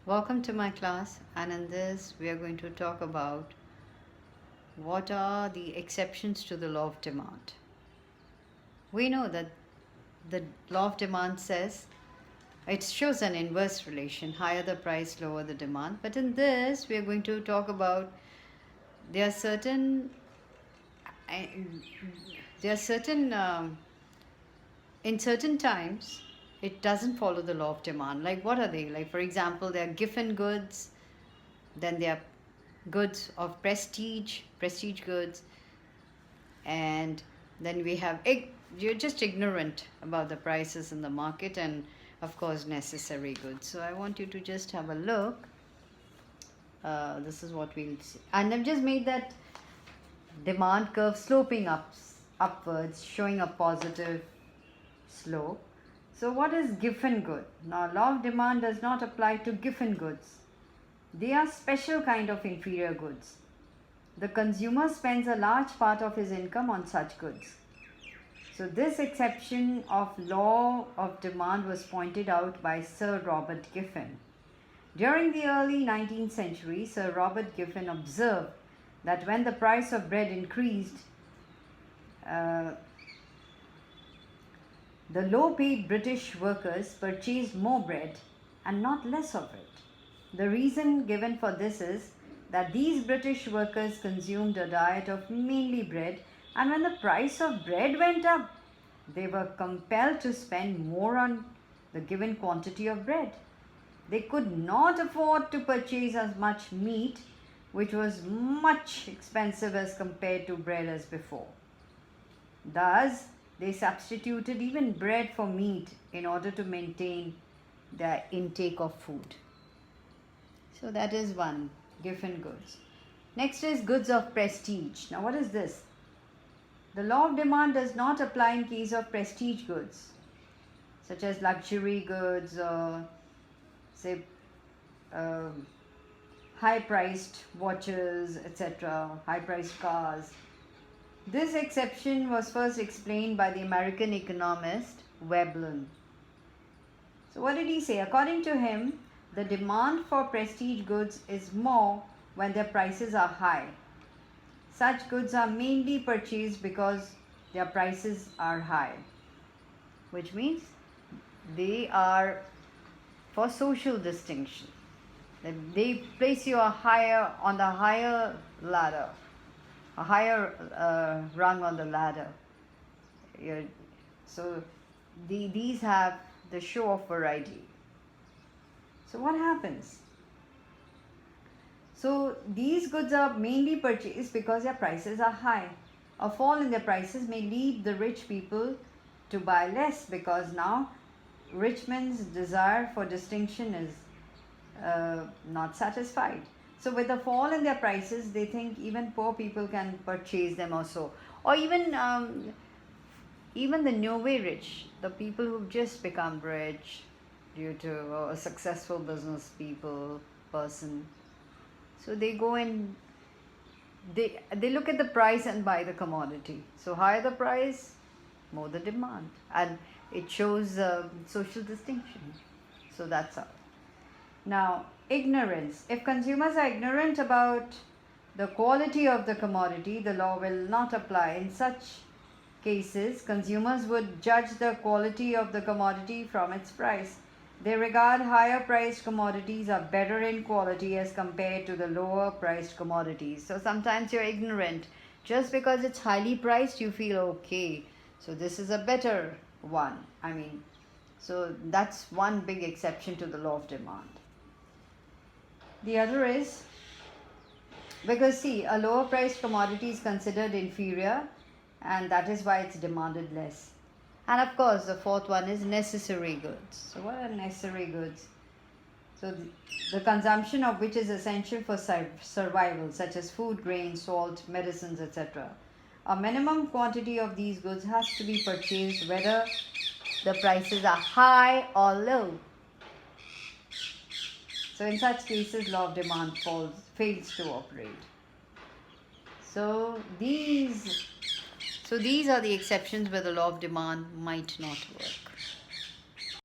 Welcome to my class, and in this we are going to talk about what are the exceptions to the law of demand. We know that the law of demand says it shows an inverse relation, higher the price, lower the demand. But in this we are going to talk about there are certain uh, there are certain in certain times it doesn't follow the law of demand. Like what are they? Like for example, there are giffen goods, then there are goods of prestige goods, and then we have you're just ignorant about the prices in the market, and of course necessary goods. So I want you to just have a look. This is what we'll see, and I've just made that demand curve sloping upwards, showing a positive slope. So what is giffen good? Now law of demand does not apply to giffen goods. They are special kind of inferior goods. The consumer spends a large part of his income on such goods. So this exception of law of demand was pointed out by Sir Robert Giffen. During the early 19th century, Sir Robert Giffen observed that when the price of bread increased, the low-paid British workers purchased more bread and not less of it. The reason given for this is that these British workers consumed a diet of mainly bread, and when the price of bread went up, they were compelled to spend more on the given quantity of bread. They could not afford to purchase as much meat, which was much expensive as compared to bread as before. Thus, they substituted even bread for meat in order to maintain their intake of food. So that is one, giffen goods. Next is goods of prestige. Now what is this? The law of demand does not apply in case of prestige goods, such as luxury goods or say high-priced watches, etc., high-priced cars. This exception was first explained by the American economist Veblen. So what did he say? According to him, the demand for prestige goods is more when their prices are high. Such goods are mainly purchased because their prices are high, which means they are for social distinction. They place you on the higher ladder, a higher rung on the ladder. So these have the show of variety. So what happens? So these goods are mainly purchased because their prices are high. A fall in their prices may lead the rich people to buy less, because now rich men's desire for distinction is not satisfied. So with the fall in their prices, they think even poor people can purchase them also. Or even the new way rich, the people who've just become rich due to a successful business person. So they go and they look at the price and buy the commodity. So higher the price, more the demand, and it shows social distinction. So that's how. Now, ignorance. If consumers are ignorant about the quality of the commodity, the law will not apply. In such cases, consumers would judge the quality of the commodity from its price. They regard higher priced commodities are better in quality as compared to the lower priced commodities. So sometimes you're ignorant. Just because it's highly priced, you feel okay. So this is a better one. So that's one big exception to the law of demand. The other is because see, a lower priced commodity is considered inferior, and that is why it's demanded less. And of course, the fourth one is necessary goods. So what are necessary goods? So the consumption of which is essential for survival, such as food, grain, salt, medicines, etc. A minimum quantity of these goods has to be purchased whether the prices are high or low. So in such cases, law of demand fails to operate. So these are the exceptions where the law of demand might not work.